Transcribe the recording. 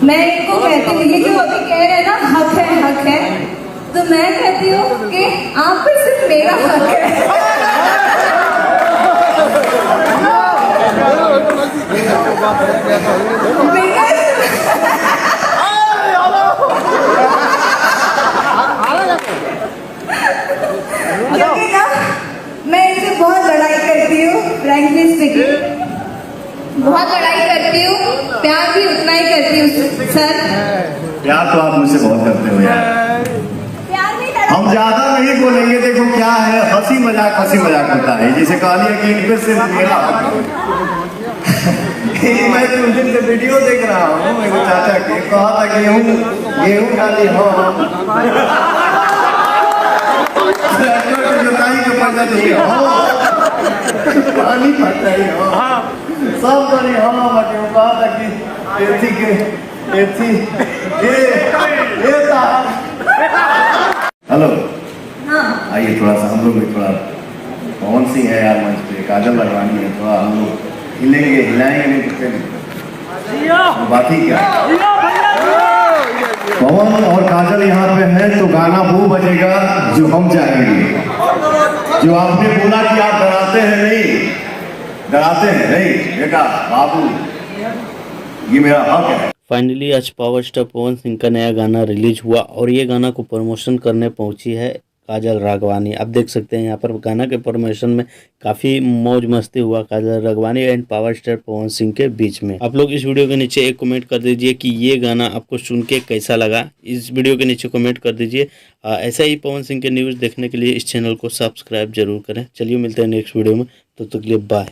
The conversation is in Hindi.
मैं इनको कहती हूँ, ये जो अभी कह रहे हैं ना हक है, तो मैं कहती हूँ कि आप पे सिर्फ मेरा हक है। क्योंकि ना मैं इनसे बहुत लड़ाई करती हूँ, फ्रैंकली स्पीकिंग बहुत लड़ाई करती हूँ, प्यार भी उतना ही करती हूँ सर। प्यार तो आप मुझसे बहुत करते हो यार। प्यार नहीं, हम ज्यादा नहीं बोलेंगे। देखो क्या है, हंसी मजाक होता है। जैसे कहा लिया कि इनपे सिर्फ मेरा मैं उस दिन से वीडियो देख रहा हूँ, मेरे चाचा के कहा था गेहूं डाली हो जुताई के पैसा नहीं हो, पानी पड़ता ही हो, सब बड़ी हो बटे। वो कहा था कि हेलो हाँ आइए थोड़ा सा हम लोग भी थोड़ा पवन सिंह है यार मंच पे, काजल लड़वानी है, थोड़ा हम लोग हिलेंगे हिलाएंगे नहीं तो फिर बात ही क्या। पवन और काजल यहाँ पे है तो गाना वो बजेगा जो हम चाहेंगे। जो आपने बोला कि आप डराते हैं नहीं बेटा बाबू, ये मेरा हक है। फाइनली आज पावर स्टार पवन सिंह का नया गाना रिलीज हुआ और ये गाना को प्रमोशन करने पहुंची है काजल राघवानी। आप देख सकते हैं यहाँ पर गाना के प्रमोशन में काफ़ी मौज मस्ती हुआ काजल Raghwani and power star Pawan Singh के बीच में। आप लोग इस वीडियो के नीचे एक कमेंट कर दीजिए कि ये गाना आपको सुन के कैसा लगा। इस वीडियो के नीचे कमेंट कर दीजिए। ऐसा ही पवन सिंह के न्यूज़ देखने के लिए इस चैनल को सब्सक्राइब जरूर करें। चलिए मिलते हैं नेक्स्ट वीडियो में, तो तक के लिए बाय।